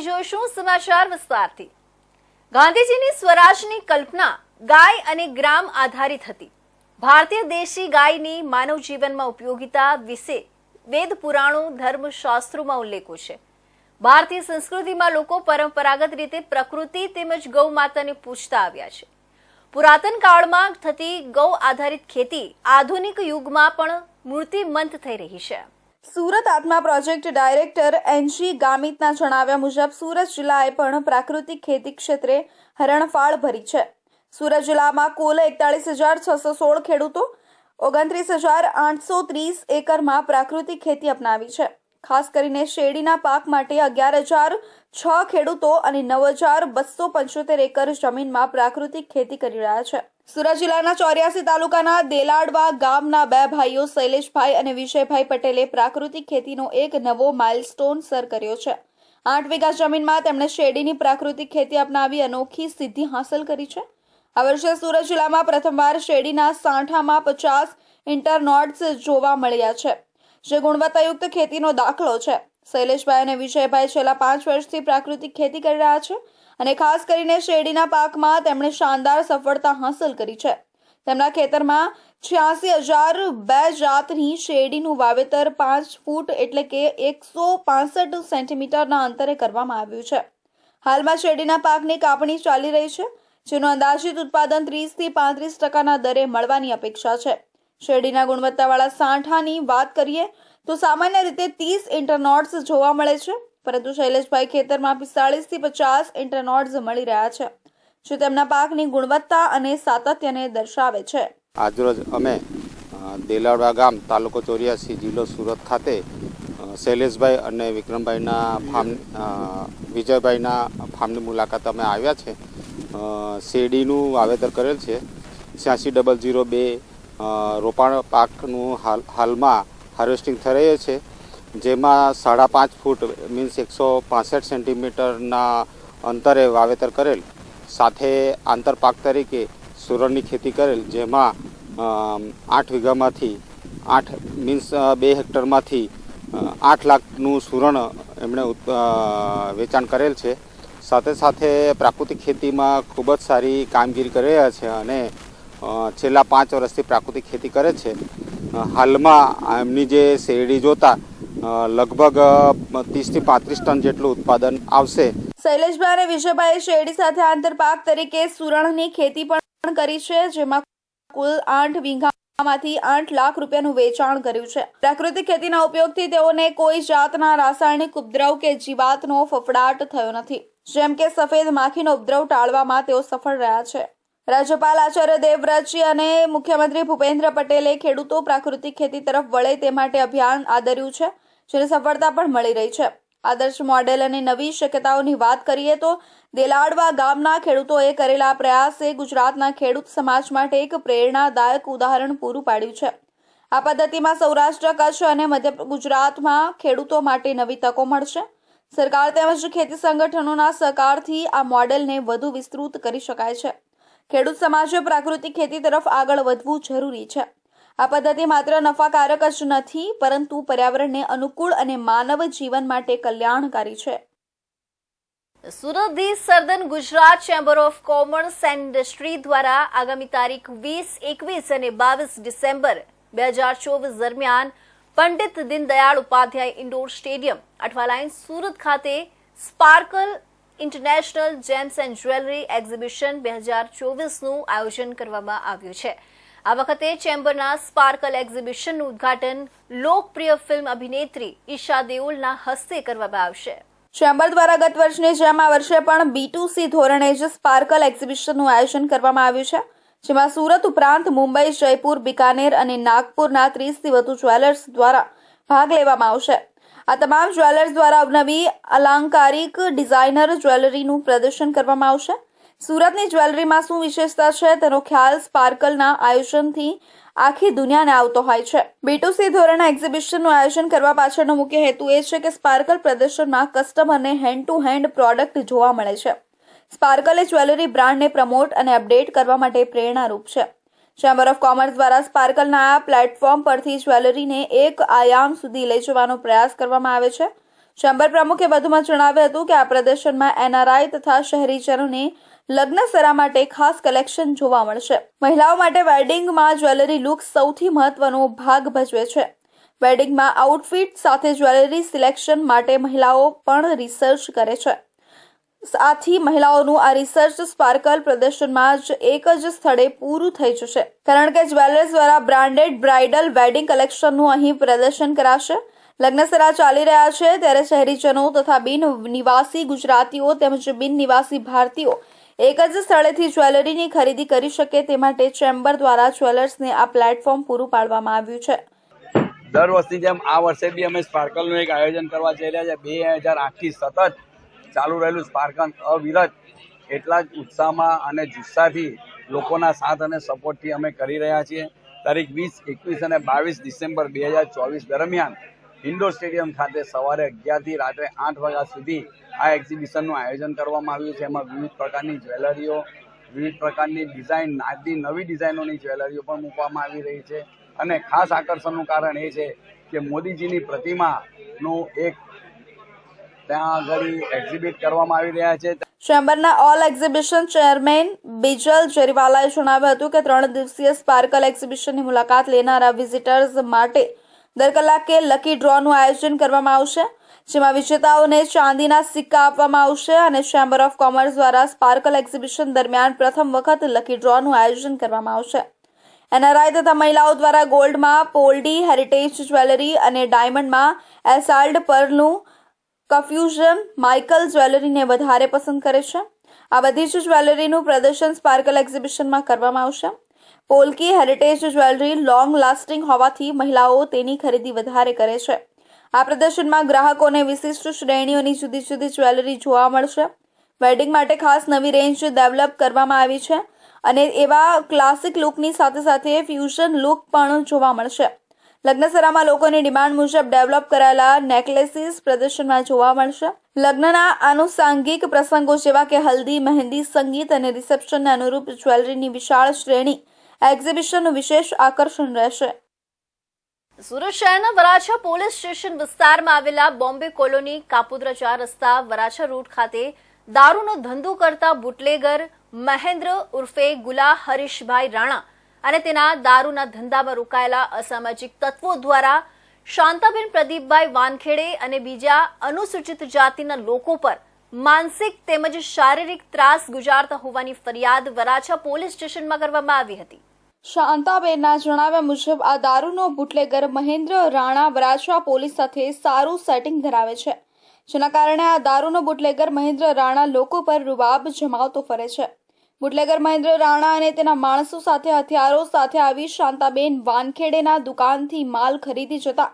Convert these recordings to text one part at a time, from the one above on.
જોઈશું સમાચાર વિસ્તારથી। ગાંધીજીની સ્વરાજની કલ્પના ગાય અને ગ્રામ આધારિત હતી। ભારતીય દેશી ગાયની માનવ જીવનમાં ઉપયોગિતા વિશે વેદ પુરાણો ધર્મશાસ્ત્રોમાં ઉલ્લેખો છે। ભારતીય સંસ્કૃતિમાં લોકો પરંપરાગત રીતે પ્રકૃતિ તેમજ ગૌ માતાને પૂજતા આવ્યા છે। પુરાતન કાળમાં થતી ગૌ આધારિત ખેતી આધુનિક યુગમાં પણ મૂર્તિમંત થઈ રહી છે। સુરત આત્મા પ્રોજેક્ટ ડાયરેક્ટર એનજી ગામિતના જણાવ્યા મુજબ સુરત જિલ્લાએ પણ પ્રાકૃતિક ખેતી ક્ષેત્રે હરણફાળ ભરી છે। સુરત જિલ્લામાં કુલ 41,616 ખેડૂતો 29,830 એકરમાં પ્રાકૃતિક ખેતી અપનાવી છે। ખાસ કરીને શેરડીના પાક માટે 11,006 ખેડૂતો અને 9,275 એકર જમીનમાં પ્રાકૃતિક ખેતી કરી રહ્યા છે। સુરત જિલ્લાના 84 તાલુકાના દેલાડવા ગામના બે ભાઈઓ શૈલેષભાઈ અને વિજયભાઈ પટેલે પ્રાકૃતિક ખેતીનો એક નવો માઇલસ્ટોન સર કર્યો છે। 8 વીઘા જમીનમાં તેમણે શેરડીની પ્રાકૃતિક ખેતી અપનાવી અનોખી સિદ્ધિ હાંસલ કરી છે। આ વર્ષે સુરત જિલ્લામાં પ્રથમવાર શેરડીના સાંઠામાં 50 ઇન્ટરનોડ્સ જોવા મળ્યા છે, જે ગુણવત્તાયુક્ત ખેતીનો દાખલો છે। શૈલેષભાઈ અને વિજયભાઈ છેલ્લા 5 વર્ષથી પ્રાકૃતિક ખેતી કરી રહ્યા છે અને ખાસ કરીને શેરડીના પાકમાં તેમણે શાનદાર સફળતા હાંસલ કરી છે। તેમના ખેતરમાં 86,002 જાતની શેરડીનું વાવેતર 5 ફૂટ એટલે કે 165 સેન્ટીમીટરના અંતરે કરવામાં આવ્યું છે। હાલમાં શેરડીના પાકની કાપણી ચાલી રહી છે, જેનું અંદાજિત ઉત્પાદન 30 થી 35% દરે મળવાની અપેક્ષા છે। શેરડીના ગુણવત્તાવાળા સાંઠાની વાત કરીએ તો સામાન્ય રીતે 30 ઇન્ટરનોડ્સ જોવા મળે છે, પરંતુ શૈલેષભાઈ ખેતરમાં 45 થી 50 ઇન્ટરનોડ્સ મળી રહ્યા છે, જે તેમના પાકની ગુણવત્તા અને સાતત્યને દર્શાવે છે। આજરોજ અમે દેલાડવા ગામ તાલુકો 84 જિલ્લો સુરત ખાતે શૈલેષભાઈ અને વિક્રમભાઈના ફાર્મ વિજયભાઈના ફાર્મની મુલાકાત અમે આવ્યા છે। શેરડીનું વાવેતર કરેલ છે। 86,002 રોપાણ પાકનું હાલમાં હાર્વેસ્ટિંગ થઈ રહ્યું છે, જેમાં 5.5 ફૂટ મીન્સ 165 સેન્ટીમીટરના અંતરે વાવેતર કરેલ, સાથે આંતરપાક તરીકે સુરણની ખેતી કરેલ, જેમાં 8 વીઘામાંથી 8 મીન્સ 2 હેક્ટરમાંથી 8 લાખનું સુરણ એમણે વેચાણ કરેલ છે। સાથે સાથે પ્રાકૃતિક ખેતીમાં ખૂબ જ સારી કામગીરી કરી રહ્યા છે અને છેલ્લા 5 વર્ષથી પ્રાકૃતિક ખેતી કરે છે। હાલમાં એમની જે શેરડી જોતા લગભગ 30 થી 35 ટન જેટલું ઉત્પાદન આવશે। શૈલેષભાઈ અને વિજયભાઈએ શેરડી સાથે આંતરપાક તરીકે સુરણની ખેતી પણ કરી છે, જેમાં કુલ 8 વીઘામાંથી 8 લાખ રૂપિયાનું વેચાણ કર્યું છે। પ્રાકૃતિક ખેતીના ઉપયોગથી તેઓને કોઈ જાતના રાસાયણિક ઉપદ્રવ કે જીવાતનો ફફડાટ થયો નથી, જેમ કે સફેદ માખીનો ઉપદ્રવ ટાળવામાં તેઓ સફળ રહ્યા છે। રાજ્યપાલ આચાર્ય દેવવ્રતજી અને મુખ્યમંત્રી ભૂપેન્દ્ર પટેલે ખેડૂતો પ્રાકૃતિક ખેતી તરફ વળે તે માટે અભિયાન આદર્યું છે, જેને સફળતા પણ મળી રહી છે। આદર્શ મોડેલ અને નવી શક્યતાઓની વાત કરીએ તો દેલાડવા ગામના ખેડૂતોએ કરેલા પ્રયાસે ગુજરાતના ખેડૂત સમાજ માટે એક પ્રેરણાદાયક ઉદાહરણ પૂરું પાડ્યું છે। આ પદ્ધતિમાં સૌરાષ્ટ્ર, કચ્છ અને મધ્ય ગુજરાતમાં ખેડૂતો માટે નવી તકો મળશે। સરકાર તેમજ ખેતી સંગઠનોના સહકારથી આ મોડેલને વધુ વિસ્તૃત કરી શકાય છે। ખેડૂત સમાજે પ્રાકૃતિક ખેતી તરફ આગળ વધવું જરૂરી છે। આ પદ્ધતિ માત્ર નફાકારક જ નથી, પરંતુ પર્યાવરણને અનુકૂળ અને માનવ જીવન માટે કલ્યાણકારી છે। સુરતની southern Gujarat chamber of commerce and industry દ્વારા આગામી તારીખ 20, 21 અને 22 ડિસેમ્બર 2024 દરમિયાન પંડિત દીનદયાળ ઉપાધ્યાય ઇન્ડોર સ્ટેડિયમ અઠવાલાઇન સુરત ખાતે sparkle international gems and jewellery exhibition 2024નું આયોજન કરવામાં આવ્યું છે। આ વખતે ચેમ્બરના સ્પાર્કલ એક્ઝિબિશનનું ઉદ્ઘાટન લોકપ્રિય ફિલ્મ અભિનેત્રી ઈશા દેઓલના હસ્તે કરવામાં આવશે। ચેમ્બર દ્વારા ગત વર્ષની જેમ આ વર્ષે પણ B2C ધોરણે જ સ્પાર્કલ એક્ઝિબિશનનું આયોજન કરવામાં આવ્યું છે, જેમાં સુરત ઉપરાંત મુંબઈ, જયપુર, બિકાનેર અને નાગપુરના 30થી વધુ જ્વેલર્સ દ્વારા ભાગ લેવામાં આવશે। આ તમામ જ્વેલર્સ દ્વારા અવનવી અલંકારિક ડિઝાઇનર જ્વેલરીનું પ્રદર્શન કરવામાં આવશે। સુરતની જ્વેલરીમાં શું વિશેષતા છે તેનો ખ્યાલ સ્પાર્કલના આયોજનથી આખી દુનિયાને આવતો હોય છે। B2C ધોરણે એક્ઝિબિશનનું આયોજન કરવા પાછળનો મુખ્ય હેતુ એ છે કે સ્પાર્કલ પ્રદર્શનમાં કસ્ટમરને હેન્ડ ટુ હેન્ડ પ્રોડક્ટ જોવા મળે છે। સ્પાર્કલ એ જ્વેલરી બ્રાન્ડને પ્રમોટ અને અપડેટ કરવા માટે પ્રેરણારૂપ છે। ચેમ્બર ઓફ કોમર્સ દ્વારા સ્પાર્કલના આ પ્લેટફોર્મ પરથી જ્વેલરીને એક આયામ સુધી લઈ જવાનો પ્રયાસ કરવામાં આવે છે। ચેમ્બર પ્રમુખે વધુમાં જણાવ્યું હતું કે આ પ્રદર્શનમાં એનઆરઆઈ તથા શહેરીજનોને લગ્નસરા માટે ખાસ કલેક્શન જોવા મળશે. મહિલાઓ માટે વેડિંગમાં જ્વેલરી લુક સૌથી મહત્વનો ભાગ ભજવે છે. વેડિંગમાં આઉટફિટ સાથે જ્વેલરી સિલેક્શન માટે મહિલાઓ પણ રિસર્ચ કરે છે. આથી મહિલાઓનું આ રિસર્ચ સ્પાર્કલ પ્રદર્શનમાં જ એક જ સ્થળે પૂરું થઈ જશે, કારણ કે જ્વેલર્સ દ્વારા બ્રાન્ડેડ બ્રાઇડલ વેડિંગ કલેક્શનનું અહીં પ્રદર્શન કરાશે. લગ્નસરા ચાલી રહ્યા છે ત્યારે શહેરીજનો તથા બિન નિવાસી ગુજરાતીઓ તેમજ બિન નિવાસી ભારતીયો એક જ સ્થળેથી જ્વેલરીની ખરીદી કરી શકે તે માટે ચેમ્બર દ્વારા જ્વેલર્સને આ પ્લેટફોર્મ પૂરું પાડવામાં આવ્યું છે. દર વર્ષની જેમ આ વર્ષે બી અમે સ્પાર્કલનું એક આયોજન કરવા જઈ રહ્યા છે. 2008થી સતત ચાલુ રહેલું સ્પાર્કલ અવિરત એટલા જ ઉત્સાહમાં અને જુસ્સાથી લોકોના સાથ અને સપોર્ટથી અમે કરી રહ્યા છીએ. તારીખ 20, 21 અને 22 ડિસેમ્બર 2024 દરમિયાન ઇન્ડોર સ્ટેડિયમ ખાતે સવારે 11 થી રાત્રે 8 વાગ્યા સુધી આ એક્ઝિબિશનનું આયોજન કરવામાં આવ્યું છે. એમાં વિવિધ પ્રકારની જ્વેલરીઓ, વિવિધ પ્રકારની ડિઝાઇન, આજની નવી ડિઝાઇનોની જ્વેલરીઓ પણ મૂકવામાં આવી રહી છે. અને ખાસ આકર્ષણનું કારણ એ છે કે મોદીજીની પ્રતિમાનું એક ત્યાં આગળ એક્ઝિબિટ કરવામાં આવી રહ્યા છે. ચેમ્બરના ઓલ એક્ઝિબિશન ચેરમેન બિજલ જરીવાલાએ જણાવ્યું હતું કે 3 દિવસીય સ્પાર્કલ એક્ઝિબિશનની મુલાકાત લેનારા વિઝિટર્સ માટે દર કલાકે લકી ડ્રોનું આયોજન કરવામાં આવશે, જેમાં વિજેતાઓને ચાંદીના સિક્કા આપવામાં આવશે. અને ચેમ્બર ઓફ કોમર્સ દ્વારા સ્પાર્કલ એક્ઝિબિશન દરમિયાન પ્રથમ વખત લકી ડ્રોનું આયોજન કરવામાં આવશે. એનઆરઆઈ તથા મહિલાઓ દ્વારા ગોલ્ડમાં પોલ્ડી હેરિટેજ જ્વેલરી અને ડાયમંડમાં એસાલ્ડ પર્લનું કફ્યુઝન માઇકલ જ્વેલરીને વધારે પસંદ કરે છે. આ બધી જ જ્વેલરીનું પ્રદર્શન સ્પાર્કલ એક્ઝિબિશનમાં કરવામાં આવશે. Polki heritage jewellery long lasting હોવાથી મહિલાઓ તેની ખરીદી વધારે કરે છે. આ પ્રદર્શનમાં ગ્રાહકોને વિશિષ્ટ શ્રેણીઓની જુદી જુદી જ્વેલરી જોવા મળશે. વેડિંગ માટે ખાસ નવી રેન્જ ડેવલપ કરવામાં આવી છે અને એવા ક્લાસિક લુકની સાથે સાથે ફ્યુઝન લુક પણ જોવા મળશે. લગ્નસરામાં લોકોની ડિમાન્ડ મુજબ ડેવલપ કરાયેલા નેકલેસીસ પ્રદર્શનમાં જોવા મળશે. લગ્નના આનુષાંગિક પ્રસંગો જેવા કે હલ્દી, મહેંદી, સંગીત અને રિસેપ્શનને અનુરૂપ જ્વેલરીની વિશાળ શ્રેણી એક્ઝિબિશનનું વિશેષ આકર્ષણ રહેશે. સુરત શહેરના વરાછા પોલીસ સ્ટેશન વિસ્તારમાં આવેલા બોમ્બે કોલોની કાપોદ્રા 4 રસ્તા વરાછા રૂટ ખાતે દારૂનો ધંધો કરતા બુટલેગર મહેન્દ્ર ઉર્ફે ગુલા હરીશભાઈ રાણા અને તેના દારૂના ધંધામાં રોકાયેલા અસામાજિક તત્વો દ્વારા શાંતાબેન પ્રદીપભાઈ વાનખેડે અને બીજા અનુસૂચિત જાતિના લોકો પર માનસિક તેમજ શારીરિક ત્રાસ ગુજારતા હોવાની ફરિયાદ વરાછા પોલીસ સ્ટેશનમાં કરવામાં આવી હતી. શાંતાબેનના જણાવ્યા મુજબ આ દારૂનો બુટલેગર મહેન્દ્ર રાણા વરાછા પોલીસ સાથે સારું સેટિંગ ધરાવે છે, જેના કારણે આ દારૂનો બુટલેગર મહેન્દ્ર રાણા લોકો પર રૂબાબ જમાવતો ફરે છે. બુટલેગર મહેન્દ્ર રાણા અને તેના માણસો સાથે હથિયારો સાથે આવી શાંતાબેન વાનખેડેના દુકાનથી માલ ખરીદી જતા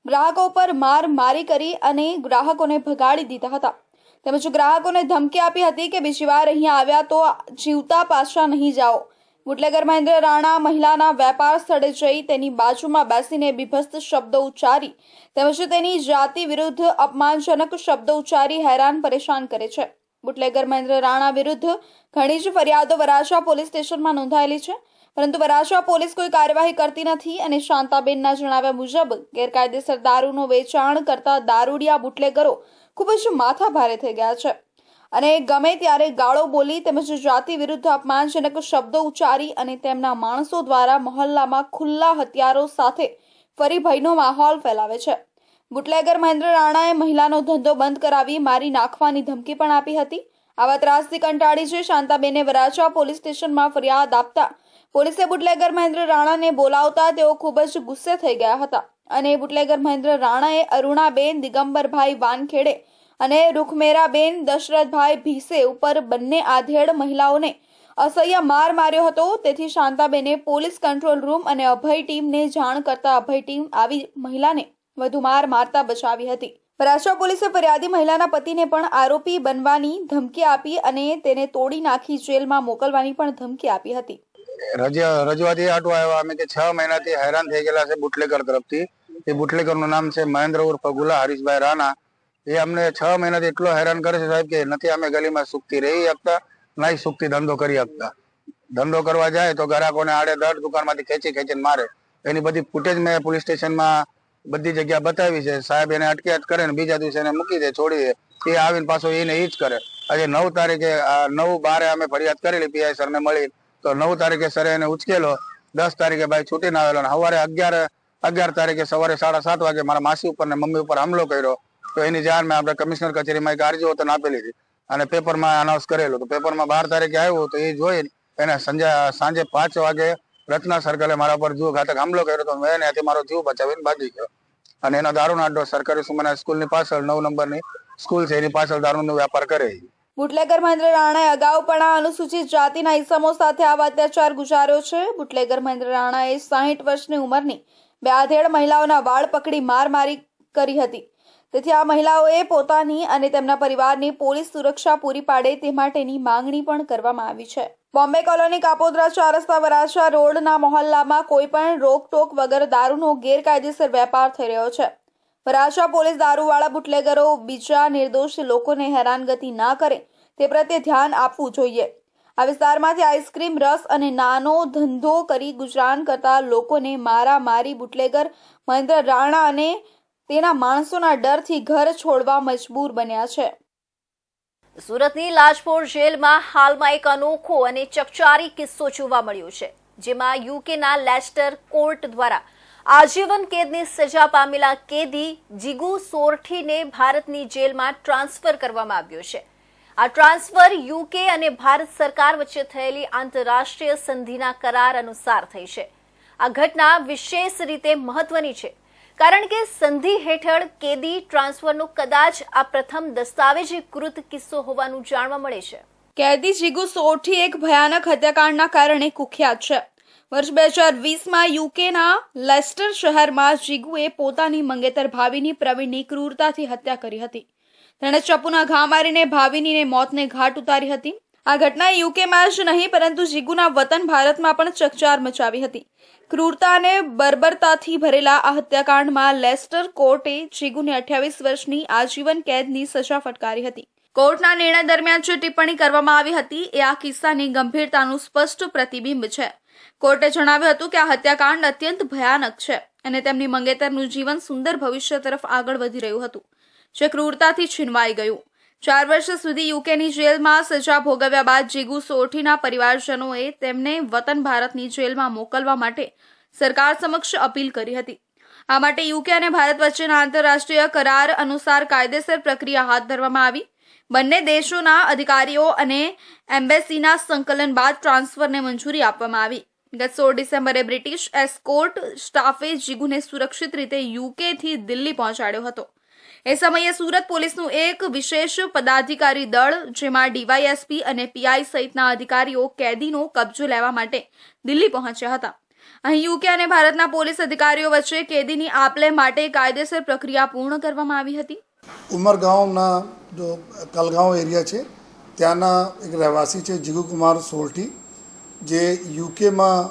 ગ્રાહકો પર મારી કરી અને ગ્રાહકોને ભગાડી દીધા હતા. તેમજ ગ્રાહકોને ધમકી આપી હતી કે બીજી વાર અહીં આવ્યા તો જીવતા પાછા નહીં જાઓ. બુટલેગર મહેન્દ્ર રાણા મહિલાના વેપાર સ્થળે જઈ તેની બાજુમાં બેસીને બીભત્સ શબ્દો ઉચ્ચારી તેમજ તેની જાતિ વિરુદ્ધ અપમાનજનક શબ્દો ઉચ્ચારી હેરાન પરેશાન કરે છે. બુટલેગર મહેન્દ્ર રાણા વિરુદ્ધ ઘણી જ ફરિયાદો વરાછા પોલીસ સ્ટેશનમાં નોંધાયેલી છે, પરંતુ વરાછા પોલીસ કોઈ કાર્યવાહી કરતી નથી અને શાંતાબેનના જણાવ્યા મુજબ ગેરકાયદેસર દારૂનું વેચાણ કરતા દારૂડિયા બુટલેગરો ખૂબ જ માથાભારે થઈ ગયા છે અને ગમે ત્યારે ગાળો બોલી તેમજ જાતિ વિરુદ્ધ અપમાનજનક શબ્દો ઉચ્ચારી અને તેમના માણસો દ્વારા મહોલ્લામાં ખુલ્લા હથિયારો સાથે ફરી ભયનો માહોલ ફેલાવે છે. બુટલેગર મહેન્દ્ર રાણાએ મહિલાનો ધંધો બંધ કરાવી મારી નાખવાની ધમકી પણ આપી હતી. આવા ત્રાસથી કંટાળી છે શાંતાબેને વરાછા પોલીસ સ્ટેશનમાં ફરિયાદ આપતા પોલીસે બુટલેગર મહેન્દ્ર રાણાને બોલાવતા તેઓ ખૂબ જ ગુસ્સે થઈ ગયા હતા અને બુટલેગર મહેન્દ્ર રાણાએ અરુણાબેન દિગંબરભાઈ વાનખેડે અને રૂખમેરાબેન દશરથભાઈ ભીસે ઉપર બંને આધેડ મહિલાઓને અસહ્ય માર માર્યો હતો. તેથી શાંતાબેને પોલીસ કંટ્રોલ રૂમ અને અભય ટીમને જાણ કરતા અભય ટીમ આવી મહિલાને વધુ મારતા બચાવી હતી. વરાછા પોલીસે ફરિયાદી મહિલાના પતિને પણ આરોપી બનવાની ધમકી આપી અને તેને તોડી નાખી જેલમાં મોકલવાની પણ ધમકી આપી હતી. રજૂઆત એ આટલું આવ્યા અમે કે 6 મહિનાથી હેરાન થઈ ગયેલા છે બુટલેગર તરફથી. એ બુટલેગરનું નામ છે મહેન્દ્ર ઉર્ફ ગુલા હરીશભાઈ રાણા. એ અમને 6 મહિનાથી એટલો હેરાન કરે છે સાહેબ કે નથી અમે ગલીમાં સુખથી રહી શકતા, નહીં સુખથી ધંધો કરી શકતા. ધંધો કરવા જાય તો ગ્રાહકોને આડેધડ દુકાનમાંથી ખેંચીને મારે. એની બધી ફૂટેજ મેં પોલીસ સ્ટેશનમાં બધી જગ્યા બતાવી છે. સાહેબ એને અટકાયત કરે ને બીજા દિવસે એને મૂકી દે, છોડી દે. એ આવીને પાછો એને એ જ કરે. આજે 9 તારીખે 9/12 અમે ફરિયાદ કરેલી પીઆઈ સરને મળી, તો 9 તારીખે સરે એને ઉચકેલો. 10 તારીખે ભાઈ છૂટીને આવેલો. સવારે 11 તારીખે સવારે 7:30 વાગે મારા માસી ઉપર ને મમ્મી ઉપર હુમલો કર્યો. તો એની જાણ મેં આપણે કમિશનર કચેરીમાં એક અરજી વતન આપેલી હતી અને પેપરમાં અનાઉન્સ કરેલું. તો પેપરમાં 12 તારીખે આવ્યું તો એ જોઈ એને સાંજે 5 વાગે રત્ના સર્કલે મારા પર ઘાતક હુમલો કર્યો. તો મેં એનાથી મારો જીવ બચાવીને ભાગી ગયો. અને એનો દારૂનો અડ્ડો સરકારી સુમના સ્કૂલની પાછળ 9 નંબરની સ્કૂલ છે એની પાછળ દારૂનો વ્યાપાર કરે. બુટલેગર મહેન્દ્ર રાણાએ અગાઉ પણ આ અનુસૂચિત જાતિના ઇસમો સાથે આવા અત્યાચાર ગુજાર્યો છે. બુટલેગર મહેન્દ્ર રાણાએ 60 વર્ષની ઉંમરની 2 આધેડ મહિલાઓના વાળ પકડી મારી કરી હતી. તેથી આ મહિલાઓએ પોતાની અને તેમના પરિવારની પોલીસ સુરક્ષા પૂરી પાડે તે માટેની માંગણી પણ કરવામાં આવી છે. બોમ્બે કોલોની કાપોદ્રા 4 રસ્તા વરાછા રોડના મોહલ્લામાં કોઈ પણ રોકટોક વગર દારૂનો ગેરકાયદેસર વેપાર થઈ રહ્યો છે. વરાછા પોલીસ દારૂવાળા બુટલેગરો બીજા નિર્દોષ લોકોને હેરાનગતિ ના કરે તે પ્રત્યે ધ્યાન આપવું જોઈએ. આ વિસ્તારમાંથી આઈસ્ક્રીમ, રસ અને નાનો ધંધો કરી ગુજરાન કરતા લોકોને મારી બુટલેગર મહેન્દ્ર રાણા અને તેના માણસોના ડરથી ઘર છોડવા મજબૂર બન્યા છે. સુરતની લાજપોર જેલમાં હાલમાં એક અનોખો અને ચકચારી કિસ્સો જોવા મળ્યો છે, જેમાં યુકેના લેસ્ટર કોર્ટ દ્વારા આજીવન કેદની સજા પામેલા કેદી જીગુ સોરઠીને ભારતની જેલમાં ટ્રાન્સફર કરવામાં આવ્યો છે. આ ટ્રાન્સફર યુકે અને ભારત સરકાર વચ્ચે થયેલી આંતરરાષ્ટ્રીય સંધિના કરાર અનુસાર થઈ છે. આ ઘટના વિશેષ રીતે મહત્વની છે, કારણ કે સંધિ હેઠળ કેદી ટ્રાન્સફરનો કદાચ આ પ્રથમ દસ્તાવેજીકૃત કિસ્સો હોવાનું જાણવા મળે છે. કેદી જીગુ સોરઠી એક ભયાનક હત્યાકાંડના કારણે કુખ્યાત છે. વર્ષ 2020માં યુકેના લેસ્ટર શહેરમાં જીગુએ પોતાની મંગેતર ભાવિની પ્રવીણની ક્રૂરતાથી હત્યા કરી હતી. તેણે ચપ્પુના ઘા મારીને ભાવિનીને મોતને ઘાટ ઉતારી હતી. આ ઘટનાએ યુકેમાં જ નહીં પરંતુ જીગુના વતન ભારતમાં પણ ચકચાર મચાવી હતી. ક્રૂરતા અને બર્બરતાથી ભરેલા આ હત્યાકાંડમાં લેસ્ટર કોર્ટે જીગુને 28 વર્ષની આજીવન કેદની સજા ફટકારી હતી. કોર્ટના નિર્ણય દરમિયાન જે ટિપ્પણી કરવામાં આવી હતી એ આ કિસ્સાની ગંભીરતાનું સ્પષ્ટ પ્રતિબિંબ છે. કોર્ટે જણાવ્યું હતું કે આ હત્યાકાંડ અત્યંત ભયાનક છે અને તેમની મંગેતરનું જીવન સુંદર ભવિષ્ય તરફ આગળ વધી રહ્યું હતું, જે ક્રૂરતાથી છીનવાઈ ગયું. 4 વર્ષ સુધી યુકેની જેલમાં સજા ભોગવ્યા બાદ જીગુ સોરઠીના પરિવારજનોએ તેમને વતન ભારતની જેલમાં મોકલવા માટે સરકાર સમક્ષ અપીલ કરી હતી. આ માટે યુકે અને ભારત વચ્ચેના આંતરરાષ્ટ્રીય કરાર અનુસાર કાયદેસર પ્રક્રિયા હાથ ધરવામાં આવી. બંને દેશોના અધિકારીઓ અને એમ્બેસીના સંકલન બાદ ટ્રાન્સફરને મંજૂરી આપવામાં આવી. ગત 16 ડિસેમ્બરે બ્રિટિશ એસ્કોર્ટ સ્ટાફે જીગુને સુરક્ષિત રીતે યુકેથી દિલ્હી પહોંચાડ્યો હતો. એ સમયે સુરત પોલીસનું એક વિશેષ પદાધિકારી દળ, જેમાં ડીવાયએસપી અને પીઆઈ સહિતના અધિકારીઓ કેદીનો કબજો લેવા માટે દિલ્હી પહોંચ્યા હતા. અહીં યુકે અને ભારતના પોલીસ અધિકારીઓ વચ્ચે કેદીની આપ-લે માટે કાયદેસર પ્રક્રિયા પૂર્ણ કરવામાં આવી હતી. ઉમરગાંવના જો કલગાંવ એરિયા છે ત્યાંના એક રહેવાસી છે જીગુ કુમાર સોરઠી, જે યુકેમાં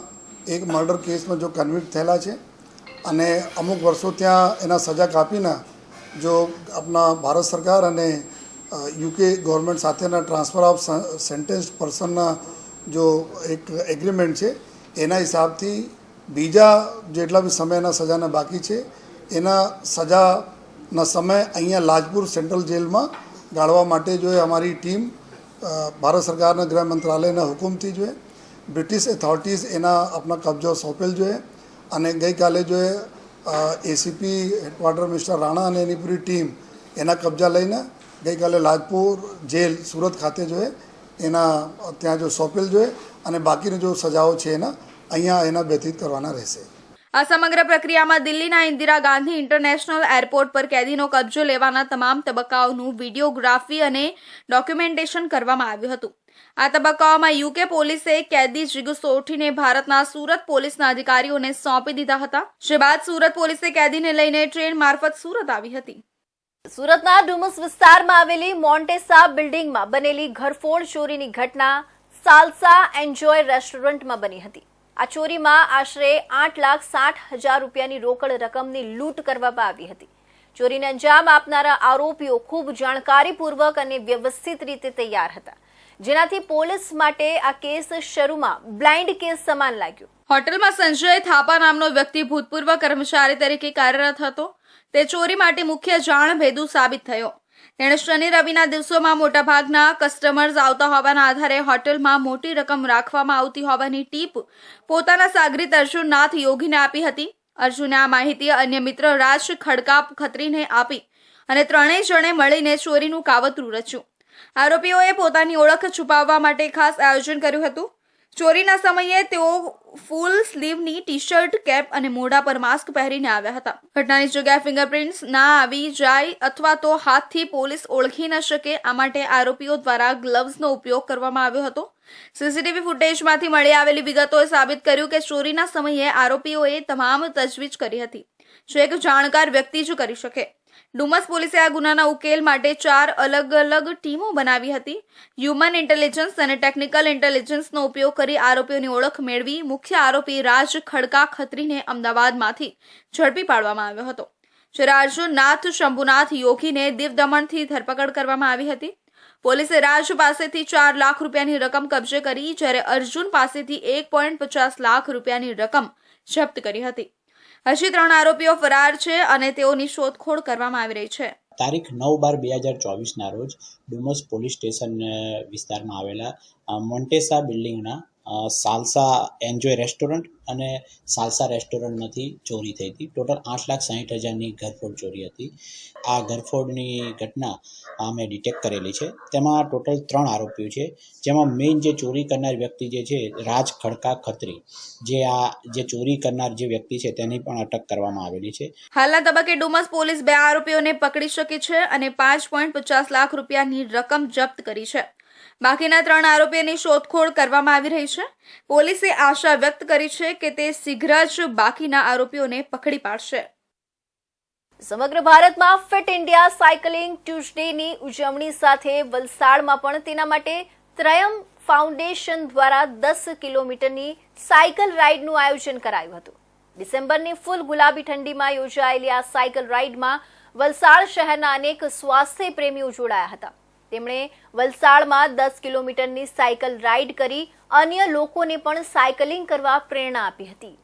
એક મર્ડર કેસમાં જો કન્વિક્ટ થયેલા છે અને અમુક વર્ષો ત્યાં એના સજા કાપીને જો આપણા ભારત સરકાર અને યુકે ગવર્મેન્ટ સાથેના ટ્રાન્સફર ઓફ સેન્ટેન્સ પર્સનના જો એક એગ્રીમેન્ટ છે એના હિસાબથી બીજા જેટલા બી સમયના સજાના બાકી છે એના સજાના સમય અહીંયા લાજપુર સેન્ટ્રલ જેલમાં ગાળવા માટે જો અમારી ટીમ ભારત સરકારના ગૃહ મંત્રાલયના હુકુમથી જો બ્રિટિશ ઓથોરિટીઝ એના આપણા કબજો સોંપેલ જોઈએ. અને ગઈકાલે જો એસીપી હેડક્વાર્ટર મિસ્ટર રાણા અને એની પૂરી ટીમ એના કબજા લઈને ગઈકાલે લાજપુર જેલ સુરત ખાતે જો એના ત્યાં જો સોંપેલ જોઈએ અને બાકીની જો સજાઓ છે એના અહીંયા એના વ્યતીત કરવાના રહેશે. આ સમગ્ર પ્રક્રિયામાં દિલ્હીના ઇન્દિરા ગાંધી ઇન્ટરનેશનલ એરપોર્ટ પર કેદીનો કબજો લેવાના તમામ તબક્કાઓનું વિડીયોગ્રાફી અને ડોક્યુમેન્ટેશન કરવામાં આવ્યું હતું. આ તબક્કાઓમાં યુકે પોલીસે કેદી જીગુ સોરઠીને ભારતના સુરત પોલીસના અધિકારીઓને સોંપી દીધા હતા, જે બાદ સુરત પોલીસે કેદીને લઈને ટ્રેન મારફત સુરત આવી હતી. સુરતના ડુમસ વિસ્તારમાં આવેલી મોન્ટેસા બિલ્ડિંગમાં બનેલી ઘરફોડ ચોરીની ઘટના સાલ્સા એન્જોય રેસ્ટોરન્ટમાં બની હતી. આ ચોરીમાં આશરે 8,60,000 રૂપિયાની રોકડ રકમની લૂંટ કરવામાં આવી હતી. ચોરીને અંજામ આપનારા આરોપીઓ ખૂબ જાણકારીપૂર્વક અને વ્યવસ્થિત રીતે તૈયાર હતા, જેનાથી પોલીસ માટે આ કેસ શરૂમાં બ્લાઇન્ડ કેસ સમાન લાગ્યો. હોટલમાં સંજય થાપા નામનો વ્યક્તિ ભૂતપૂર્વ કર્મચારી તરીકે કાર્યરત હતો. તે ચોરી માટે મુખ્ય જાણભેદુ સાબિત થયો. તેણે શનિ રવિના દિવસોમાં મોટાભાગના કસ્ટમર્સ આવતા હોવાના આધારે હોટલમાં મોટી રકમ રાખવામાં આવતી હોવાની ટીપ પોતાના સાગરીત અર્જુન નાથ યોગીને આપી હતી. અર્જુને આ માહિતી અન્ય મિત્ર રાજ ખડકા ખત્રીને આપી અને ત્રણેય જણે મળીને ચોરીનું કાવતરું રચ્યું. આરોપીઓએ પોતાની ઓળખ છુપાવવા માટે ખાસ આયોજન કર્યું હતું. ચોરીના સમયે તેઓ ફૂલ સ્લીવની ટી-શર્ટ, કેપ અને મોઢા પર માસ્ક પહેરીને આવ્યા હતા. ઘટનાની જગ્યાએ ફિંગરપ્રિન્ટ્સ ના આવી જાય અથવા તો હાથથી પોલીસ ઓળખી ન શકે, આ માટે આરોપીઓ દ્વારા ગ્લવ્સનો ઉપયોગ કરવામાં આવ્યો હતો. સીસીટીવી ફૂટેજમાંથી મળી આવેલી વિગતોએ સાબિત કર્યું કે ચોરીના સમયે આરોપીઓએ તમામ તજવીજ કરી હતી, જે એક જાણકાર વ્યક્તિ જ કરી શકે. ડુમસ પોલીસે આ ગુનાના ઉકેલ માટે 4 અલગ અલગ ટીમો બનાવી હતી. હ્યુમન ઇન્ટેલિજન્સ અને ટેકનિકલ ઇન્ટેલિજન્સનો ઉપયોગ કરી આરોપીઓની ઓળખ મેળવી મુખ્ય આરોપી રાજ ખડકા ખત્રીને અમદાવાદમાંથી ઝડપી પાડવામાં આવ્યો હતો. જ્યારે અર્જુન નાથ શંભુનાથ યોગીને દીવ દમણથી ધરપકડ કરવામાં આવી હતી. પોલીસે રાજ પાસેથી 4 લાખ રૂપિયાની રકમ કબજે કરી, જ્યારે અર્જુન પાસેથી 1.50 લાખ રૂપિયાની રકમ જપ્ત કરી હતી. હજી 3 આરોપીઓ ફરાર છે અને તેઓની શોધખોળ કરવામાં આવી રહી છે. તારીખ 9/12/2024ના રોજ ડુમસ પોલીસ સ્ટેશન વિસ્તારમાં આવેલા મોન્ટેસા બિલ્ડિંગના સાલસા એન્જોય રેસ્ટોરન્ટ અને સાલસા રેસ્ટોરન્ટમાંથી ચોરી થઈ હતી. ટોટલ 8,60,000ની ઘરફોડ ચોરી હતી. આ ઘરફોડની ઘટના અમે ડિટેક્ટ કરેલી છે. તેમાં ટોટલ 3 આરોપીઓ છે, જેમાં મેઇન જે ચોરી કરનાર વ્યક્તિ જે છે રાજ ખડકા ખત્રી, જે ચોરી કરનાર જે વ્યક્તિ છે તેની પણ અટક કરવામાં આવેલી છે. હાલના તબક્કે ડુમસ પોલીસ 2 આરોપીઓને પકડી શકી છે અને 5.50 લાખ રૂપિયાની રકમ જપ્ત કરી છે. બાકીના 3 આરોપીઓની શોધખોળ કરવામાં આવી રહી છે. પોલીસે આશા વ્યક્ત કરી છે કે તે શીઘ્ર જ બાકીના આરોપીઓને પકડી પાડશે. સમગ્ર ભારતમાં ફિટ ઇન્ડિયા સાયકલિંગ ટ્યુઝડેની ઉજવણી સાથે વલસાડમાં પણ તેના માટે ત્રયમ ફાઉન્ડેશન દ્વારા 10 કિલોમીટરની સાયકલ રાઇડનું આયોજન કરાયું હતું. ડિસેમ્બરની ફૂલ ગુલાબી ઠંડીમાં યોજાયેલી આ સાયકલ રાઇડમાં વલસાડ શહેરના અનેક સ્વાસ્થ્ય પ્રેમીઓ જોડાયા હતા. તેમણે વલસાડમાં 10 કિલોમીટરની સાયકલ રાઇડ કરી અન્ય લોકોને પણ સાયકલિંગ કરવા પ્રેરણા આપી હતી.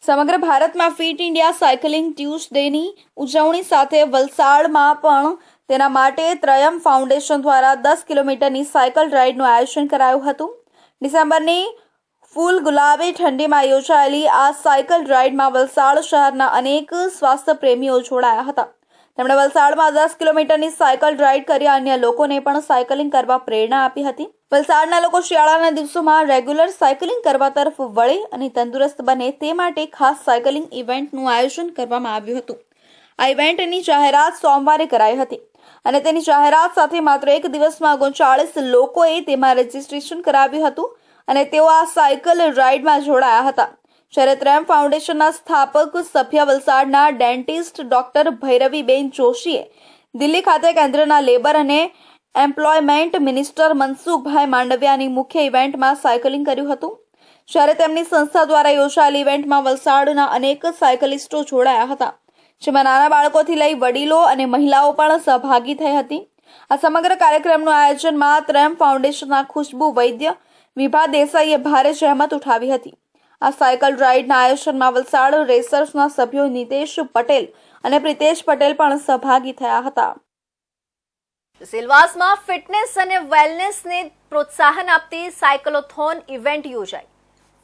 સમગ્ર ભારતમાં ફિટ ઇન્ડિયા સાયકલિંગ ટ્યુઝડેની ઉજવણી સાથે વલસાડમાં પણ તેના માટે ત્રયમ ફાઉન્ડેશન દ્વારા 10 કિલોમીટરની સાયકલ રાઇડનું આયોજન કરાયું હતું. ડિસેમ્બરની ફૂલ ગુલાબી ઠંડીમાં યોજાયેલી આ સાયકલ રાઇડમાં વલસાડ શહેરના અનેક સ્વાસ્થ્ય પ્રેમીઓ જોડાયા હતા. તેમણે વલસાડમાં 10 કિલોમીટરની સાયકલ રાઇડ કરી અન્ય લોકોને પણ સાયકલિંગ કરવા પ્રેરણા આપી હતી. વલસાડના લોકો શિયાળાના દિવસોમાં રેગ્યુલર સાયકલિંગ કરવા તરફ વળે અને તંદુરસ્ત બને તે માટે ખાસ સાયકલિંગ ઇવેન્ટનું આયોજન કરવામાં આવ્યું હતું. આ ઇવેન્ટની જાહેરાત સોમવારે કરાઈ હતી અને તેની જાહેરાત સાથે માત્ર 1 દિવસમાં 39 લોકોએ તેમાં રજીસ્ટ્રેશન કરાવ્યું હતું અને તેઓ આ સાયકલ રાઇડમાં જોડાયા હતા. જ્યારે ત્રયમ ફાઉન્ડેશનના સ્થાપક સભ્ય વલસાડના ડેન્ટિસ્ટ ડોક્ટર ભૈરવીબેન જોશીએ દિલ્હી ખાતે કેન્દ્રના લેબર અને એમ્પ્લોયમેન્ટ મિનિસ્ટર મનસુખભાઈ માંડવિયાની મુખ્ય ઇવેન્ટમાં સાયકલિંગ કર્યું હતું. જ્યારે તેમની સંસ્થા દ્વારા યોજાયેલી ઇવેન્ટમાં વલસાડના અનેક સાયકલિસ્ટો જોડાયા હતા, જેમાં નાના બાળકોથી લઈ વડીલો અને મહિલાઓ પણ સહભાગી થઈ હતી. આ સમગ્ર કાર્યક્રમનું આયોજનમાં ત્રયમ ફાઉન્ડેશનના ખુશ્બુ વૈદ્ય, વિભા દેસાઈએ ભારે જહેમત ઉઠાવી હતી. આ સાયકલ રાઇડના આયોજનમાં વલસાડ રેસર્સના સભ્યો નિતેશ પટેલ અને પ્રિતેશ પટેલ પણ સહભાગી થયા હતા. સેલવાસમાં ફિટનેસ અને વેલનેસને પ્રોત્સાહન આપતી સાયકલોથોન ઇવેન્ટ યોજાઈ.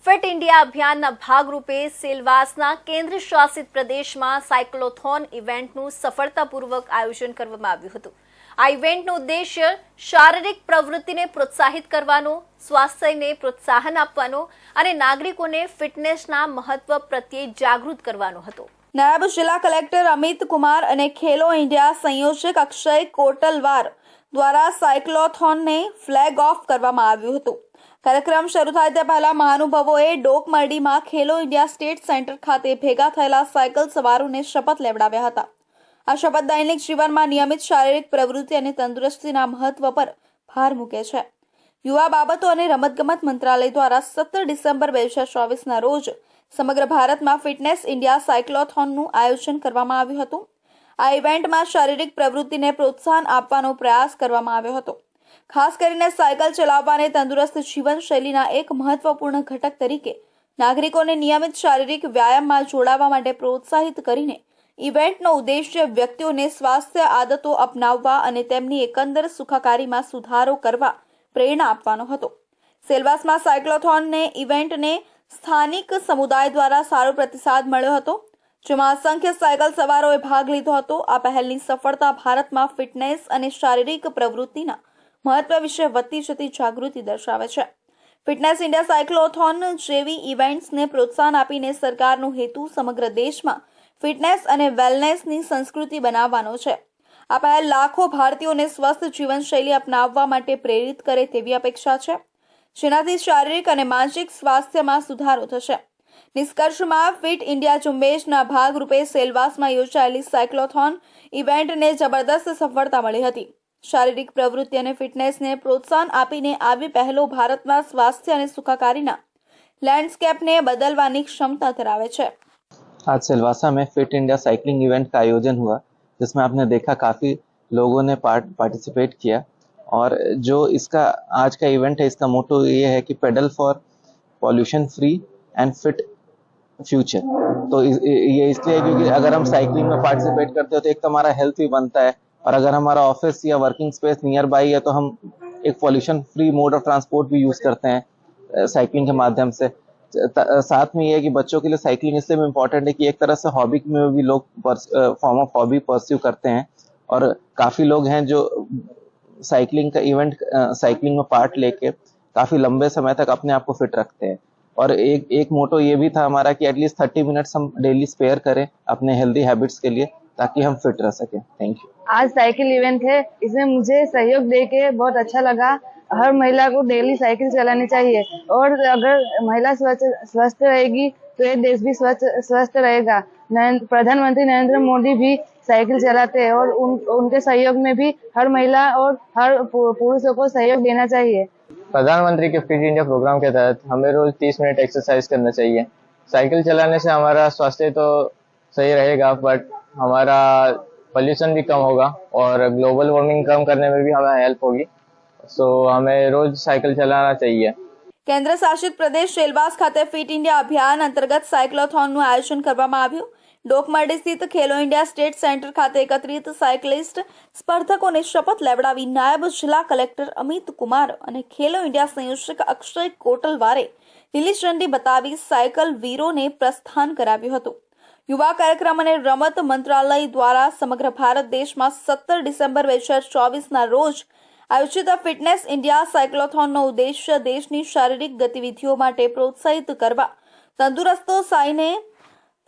ફિટ ઇન્ડિયા અભિયાનના ભાગરૂપે સેલવાસના કેન્દ્ર શાસિત પ્રદેશમાં સાયક્લોથોન ઇવેન્ટનું સફળતાપૂર્વક આયોજન કરવામાં આવ્યું હતું. આ ઇવેન્ટનો ઉદ્દેશ્ય શારીરિક પ્રવૃત્તિને પ્રોત્સાહિત કરવાનો, સ્વાસ્થ્યને પ્રોત્સાહન આપવાનો અને નાગરિકોને ફિટનેસના મહત્વ પ્રત્યે જાગૃત કરવાનો હતો. નાયબ જિલ્લા કલેક્ટર અમિત કુમાર અને ખેલો ઇન્ડિયા સંયોજક અક્ષય કોટલવાર દ્વારા સાયક્લોથોનને ફ્લેગ ઓફ કરવામાં આવ્યું હતું. કાર્યક્રમ શરૂ થાય તે પહેલા મહાનુભાવોએ ડોકમરડીમાં ખેલો ઇન્ડિયા સ્ટેટ સેન્ટર ખાતે ભેગા થયેલા સાયકલ સવારોને શપથ લેવડાવ્યા હતા. આ શપથ દૈનિક જીવનમાં નિયમિત શારીરિક પ્રવૃત્તિ અને તંદુરસ્તીના મહત્વ પર ભાર મૂકે છે. યુવા બાબતો અને રમતગમત મંત્રાલય દ્વારા 17 ડિસેમ્બર 2024ના રોજ સમગ્ર ભારતમાં ફિટનેસ ઇન્ડિયા સાયક્લોથોનનું આયોજન કરવામાં આવ્યું હતું. આ ઇવેન્ટમાં શારીરિક પ્રવૃત્તિને પ્રોત્સાહન આપવાનો પ્રયાસ કરવામાં આવ્યો હતો. ખાસ કરીને સાયકલ ચલાવવાને તંદુરસ્ત જીવનશૈલીના એક મહત્વપૂર્ણ ઘટક તરીકે નાગરિકોને નિયમિત શારીરિક વ્યાયામમાં જોડાવા માટે પ્રોત્સાહિત કરીને ઇવેન્ટનો ઉદ્દેશ્ય વ્યક્તિઓને સ્વાસ્થ્ય આદતો અપનાવવા અને તેમની એકંદર સુખાકારીમાં સુધારો કરવા પ્રેરણા આપવાનો હતો. સેલવાસમાં સાયક્લોથોન ઇવેન્ટને સ્થાનિક સમુદાય દ્વારા સારો પ્રતિસાદ મળ્યો હતો, જેમાં અસંખ્ય સાયકલ સવારોએ ભાગ લીધો હતો. આ પહેલની સફળતા ભારતમાં ફિટનેસ અને શારીરિક પ્રવૃત્તિના મહત્વ વિશે વધતી જતી જાગૃતિ દર્શાવે છે. ફિટનેસ ઇન્ડિયા સાયક્લોથોન જેવી ઇવેન્ટ્સને પ્રોત્સાહન આપીને સરકારનો હેતુ સમગ્ર દેશમાં ફિટનેસ અને વેલનેસની સંસ્કૃતિ બનાવવાનો છે. આ પહેલ લાખો ભારતીયોને સ્વસ્થ જીવનશૈલી અપનાવવા માટે પ્રેરિત કરે તેવી અપેક્ષા છે, જેનાથી શારીરિક અને માનસિક સ્વાસ્થ્યમાં સુધારો થશે. નિષ્કર્ષમાં ફિટ ઇન્ડિયા ઝુંબેશના ભાગરૂપે સેલવાસમાં યોજાયેલી સાયક્લોથોન ઇવેન્ટને જબરદસ્ત સફળતા મળી હતી. શારીરિક પ્રવૃત્તિ અને ફિટનેસને પ્રોત્સાહન આપીને આવી પહેલો ભારતના સ્વાસ્થ્ય અને સુખાકારીના लैंडस्केप ने बदलवानी क्षमता धरावे छे। आज सिलवासा में फिट इंडिया साइकिलिंग इवेंट का आयोजन हुआ, जिसमें आपने देखा काफ़ी लोगों ने पार्टिसिपेट किया। और जो इसका आज का इवेंट है, इसका मोटो ये है कि pedal for pollution free and fit future. तो ये इसलिए क्योंकि अगर हम साइकिलिंग में पार्टिसिपेट करते हो तो एक तो हमारा हेल्थ भी बनता है, और अगर हमारा ऑफिस या वर्किंग स्पेस नियर बाई है तो हम एक pollution free mode of transport भी यूज़ करते हैं साइकिलिंग के माध्यम से। साथ में ये है कि बच्चों के लिए साइकिलिंग इसलिए भी इम्पोर्टेंट है कि एक तरह से हॉबी में भी लोग फॉर्म ऑफ हॉबी परस्यू करते हैं, और काफ़ी लोग हैं जो साइकिलिंग का इवेंट साइकिलिंग में पार्ट लेके काफ़ी लंबे समय तक अपने आप को फिट रखते हैं। और एक मोटो ये भी था हमारा कि एटलीस्ट 30 मिनट्स हम डेली स्पेयर करें अपने हेल्दी हैबिट्स के लिए, ताकि हम फिट रह सकें। Thank you. आज साइकिल इवेंट है, इसमें मुझे सहयोग देके बहुत अच्छा लगा। हर महिला को डेली साइकिल चलानी चाहिए, और अगर महिला स्वस्थ रहेगी तो ये देश भी स्वस्थ रहेगा। प्रधानमंत्री नरेंद्र मोदी भी साइकिल चलाते हैं, और उनके सहयोग में भी हर महिला और हर पुरुषों को सहयोग देना चाहिए। प्रधानमंत्री के फिट इंडिया प्रोग्राम के तहत हमें रोज 30 मिनट एक्सरसाइज करना चाहिए। साइकिल चलाने से हमारा स्वास्थ्य तो सही रहेगा, बट हमारा पोल्यूशन भी कम होगा, और ग्लोबल वार्मिंग कम करने में भी हमें हेल्प होगी। सो हमें रोज साइकिल चलाना चाहिए। केन्द्र शासित प्रदेश सेलवास खाते फिट इंडिया अभियान अंतर्गत साइक्लोथोनનું આયોજન કરવામાં આવ્યું। ડોકમાડી સ્થિત ખેલો ઇન્ડિયા સ્ટેટ સેન્ટર ખાતે એકત્રિત સાયકલિસ્ટ સ્પર્ધકોને શપથ લેવડાવી નાયબ જિલ્લા કલેક્ટર અમિત કુમાર અને ખેલો ઇન્ડિયા સંયોજક અક્ષય કોટલવારે લીલી ઝંડી બતાવી સાયકલ વીરોને પ્રસ્થાન કરાવ્યું હતું। યુવા કાર્યક્રમ અને રમત મંત્રાલય દ્વારા સમગ્ર ભારત દેશમાં 17 ડિસેમ્બર 2024ના રોજ આયોજિત ફિટનેસ ઇન્ડિયા સાયક્લોથોનનો ઉદ્દેશ્ય દેશની શારીરિક ગતિવિધિઓ માટે પ્રોત્સાહિત કરવા, તંદુરસ્તોસાઈને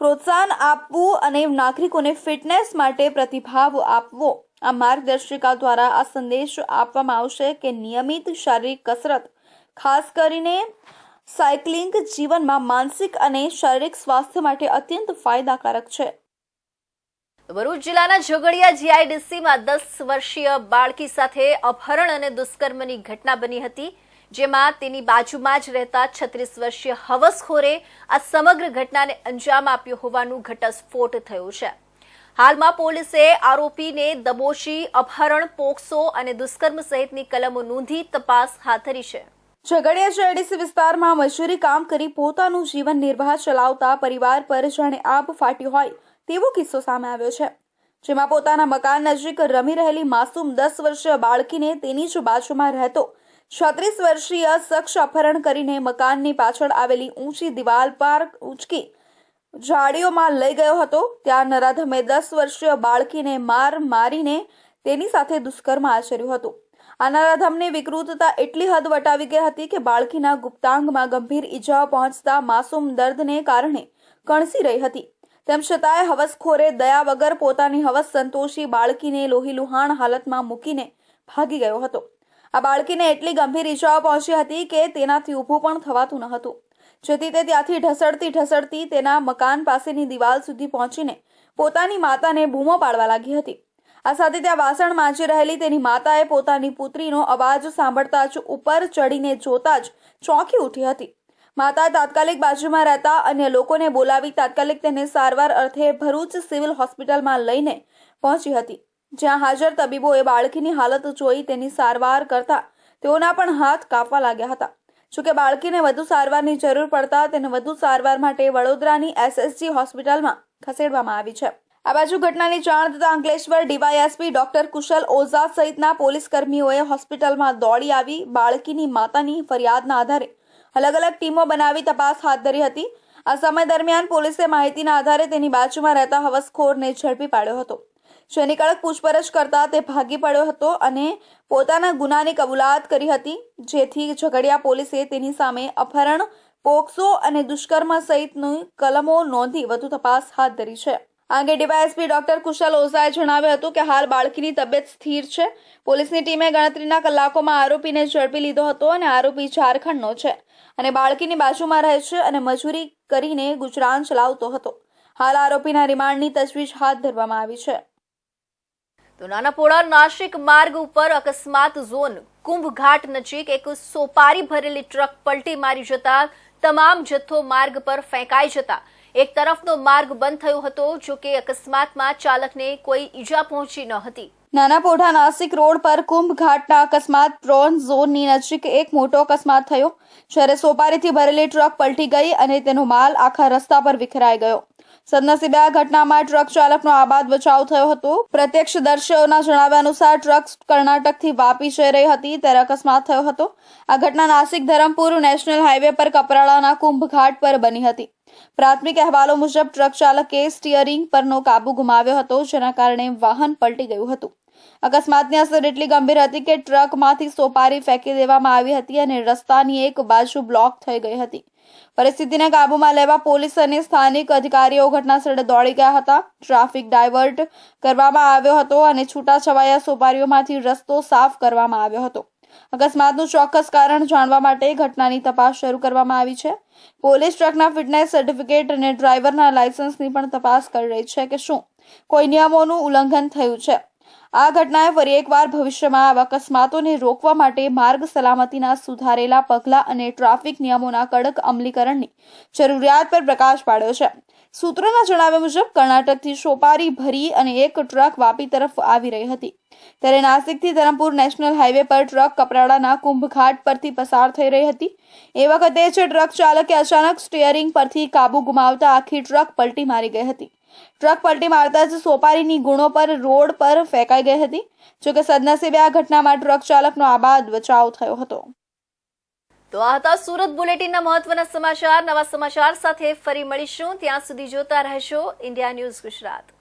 પ્રોત્સાહન આપવું અને નાગરિકોને ફિટનેસ માટે પ્રતિભાવ આપવો। આ માર્ગદર્શિકા દ્વારા આ સંદેશ આપવામાં આવશે કે નિયમિત શારીરિક કસરત, ખાસ કરીને સાયકલિંગ, જીવનમાં માનસિક અને શારીરિક સ્વાસ્થ્ય માટે અત્યંત ફાયદાકારક છે। ભરૂચ જિલ્લાના ઝઘડિયા જીઆઈડીસીમાં 10 વર્ષીય બાળકી સાથે અપહરણ અને દુષ્કર્મની ઘટના બની હતી, જેમાં તેની બાજુમાં જ રહેતા 36 વર્ષીય હવસખોરે આ સમગ્ર ઘટનાને અંજામ આપ્યો હોવાનું ઘટસ્ફોટ થયો છે। હાલમાં પોલીસે આરોપીને દબોચી અપહરણ, પોક્સો અને દુષ્કર્મ સહિતની કલમો નોંધી તપાસ હાથ ધરી છે। ઝઘડિયા જીઆઈડીસી વિસ્તારમાં મજૂરી કામ કરી પોતાનું જીવન નિર્વાહ ચલાવતા પરિવાર પર જાણે આબ ફાટ્યો હોય તેવો કિસ્સો સામે આવ્યો છે, જેમાં પોતાના મકાન નજીક રમી રહેલી માસૂમ 10 વર્ષીય બાળકીને તેની જ બાજુમાં રહેતો 36 વર્ષીય શખ્સ અપહરણ કરીને મકાનની પાછળ આવેલી ઊંચી દિવાલ પર ઉંચકી ઝાડીઓમાં લઈ ગયો હતો। ત્યાં નરાધમે 10 વર્ષીય બાળકીને મારીને તેની સાથે દુષ્કર્મ આચર્યું હતું। આ નરાધમની વિકૃતતા એટલી હદ વટાવી ગઈ હતી કે બાળકીના ગુપ્તાંગમાં ગંભીર ઈજાઓ પહોંચતા માસૂમ દર્દને કારણે કણસી રહી હતી। તેમ છતાંય હવસખોરે દયા વગર પોતાની હવસ સંતોષી બાળકીને લોહીલુહાણ હાલતમાં મૂકીને ભાગી ગયો હતો। આ બાળકીને એટલી ગંભીર ઈજાઓ પહોંચી હતી કે તેનાથી ઊભું પણ થવાતું ન હતું, જેથી તે ત્યાંથી ઢસડતી તેના મકાન પાસેની દિવાલ સુધી પહોંચીને પોતાની માતાને બૂમો પાડવા લાગી હતી। આ સાથે ત્યાં વાસણ માંજી રહેલી તેની માતાએ પોતાની પુત્રીનો અવાજ સાંભળતા જ ઉપર ચડીને જોતા જ ચોંકી ઉઠી હતી। માતા તાત્કાલિક બાજુમાં રહેતા અન્ય લોકોને બોલાવી તાત્કાલિક તેને સારવાર અર્થે ભરૂચ સિવિલ હોસ્પિટલમાં લઈને પહોંચી હતી, જ્યાં હાજર તબીબોએ બાળકીની હાલત જોઈ તેની સારવાર કરતા તેઓના પણ હાથ કાપવા લાગ્યા હતા. જોકે બાળકીને વધુ સારવારની જરૂર પડતા તેને વધુ સારવાર માટે વડોદરાની SSG હોસ્પિટલમાં ખસેડવામાં આવી છે. આ બાજુ ઘટનાની જાણ થતાં અંકલેશ્વર ડીવાયએસપી ડોક્ટર કુશલ ઓઝા સહિતના પોલીસ કર્મીઓએ હોસ્પિટલમાં દોડી આવી બાળકીની માતાની ફરિયાદના આધારે અલગ અલગ ટીમો બનાવી તપાસ હાથ ધરી હતી. આ સમય દરમિયાન પોલીસે માહિતીના આધારે તેની બાજુમાં રહેતા હવસખોરને ઝડપી પાડ્યો હતો, જેની કડક પૂછપરછ કરતા તે ભાગી પડ્યો હતો અને પોતાના ગુનાની કબૂલાત કરી હતી, જેથી ઝઘડિયા પોલીસે તેની સામે અપહરણ, પોક્સો અને દુષ્કર્મ સહિતની કલમો નોંધી વધુ તપાસ હાથ ધરી છે. આ અંગે ડીવાયએસપી ડોક્ટર કુશલ ઓઝાએ જણાવ્યું હતું કે હાલ બાળકીની તબિયત સ્થિર છે. પોલીસની ટીમે ગણતરીના કલાકોમાં આરોપીને ઝડપી લીધો હતો અને આરોપી ઝારખંડનો છે અને બાળકીની બાજુમાં રહે છે અને મજૂરી કરીને ગુજરાન ચલાવતો હતો. હાલ આરોપીના રિમાન્ડની તજવીજ હાથ ધરવામાં આવી છે. તો નાનાપોડા નાસિક માર્ગ ઉપર અકસ્માત ઝોન કુંભ ઘાટ નજીક એક સોપારી ભરેલી ટ્રક પલટી મારી જતા તમામ જથ્થો માર્ગ પર ફેંકાઈ જતા એક તરફનો માર્ગ બંધ થયો હતો. જો કે અકસ્માતમાં ચાલકને કોઈ ઈજા પહોંચી ન હતી. નાનાપોઢા નાસિક રોડ પર કુંભ ઘાટના અકસ્માત પ્રોન ઝોનની નજીક એક મોટો અકસ્માત થયો, જ્યારે સોપારીથી ભરેલી ટ્રક પલટી ગઈ અને તેનો માલ આખા રસ્તા પર વિખરાઈ ગયો. સદનસીબે આ ઘટનામાં ટ્રક ચાલકનો આબાદ બચાવ થયો હતો. પ્રત્યક્ષદર્શીઓના જણાવ્યા અનુસાર ટ્રક કર્ણાટકથી વાપી જઈ રહી હતી ત્યારે અકસ્માત થયો હતો. આ ઘટના નાસિક ધરમપુર નેશનલ હાઈવે પર કપરાડાના કુંભ ઘાટ પર બની હતી. પ્રાથમિક અહેવાલો મુજબ ટ્રક ચાલકે સ્ટીયરિંગ પરનો કાબુ ગુમાવ્યો હતો, જેના કારણે વાહન પલટી ગયું હતું. અકસ્માતની અસર એટલી ગંભીર હતી કે ટ્રકમાંથી સોપારી ફેંકી દેવામાં આવી હતી અને રસ્તાની એક બાજુ બ્લોક થઈ ગઈ હતી. પરિસ્થિતિને કાબૂમાં લેવા પોલીસ અને સ્થાનિક અધિકારીઓ ઘટનાસ્થળે દોડી ગયા હતા. ટ્રાફિક ડાયવર્ટ કરવામાં આવ્યો હતો અને છૂટાછવાયા સોપારીઓમાંથી રસ્તો સાફ કરવામાં આવ્યો હતો. અકસ્માતનું ચોક્કસ કારણ જાણવા માટે ઘટનાની તપાસ શરૂ કરવામાં આવી છે. પોલીસ ટ્રકના ફિટનેસ સર્ટિફિકેટ અને ડ્રાઈવરના લાયસન્સની પણ તપાસ કરી રહી છે કે શું કોઈ નિયમોનું ઉલ્લંઘન થયું છે. આ ઘટનાએ ફરી એકવાર ભવિષ્યમાં આવા અકસ્માતોને રોકવા માટે માર્ગ સલામતીના સુધારેલા પગલાં અને ટ્રાફિક નિયમોના કડક અમલીકરણની જરૂરિયાત પર પ્રકાશ પાડ્યો છે. સૂત્રોના જણાવ્યા મુજબ કર્ણાટકથી સોપારી ભરી અને એક ટ્રક વાપી તરફ આવી રહી હતી, ત્યારે નાસિકથી ધરમપુર નેશનલ હાઈવે પર ટ્રક કપરાડાના કુંભ ઘાટ પરથી પસાર થઈ રહી હતી. એ વખતે જ ટ્રક ચાલકે અચાનક સ્ટીયરિંગ પરથી કાબુ ગુમાવતા આખી ટ્રક પલટી મારી ગઈ હતી. ટ્રક પલટી મારતા જ સોપારીની ગુણો પર રોડ પર ફેંકાઈ ગઈ હતી. જોકે સદનસીબે આ ઘટનામાં ટ્રક ચાલકનો આબાદ બચાવ થયો હતો. તો આ હતા સુરત બુલેટિનના મહત્વના સમાચાર. નવા સમાચાર સાથે ફરી મળીશું. ત્યાં સુધી જોતા રહેશો ઇન્ડિયા ન્યૂઝ ગુજરાત.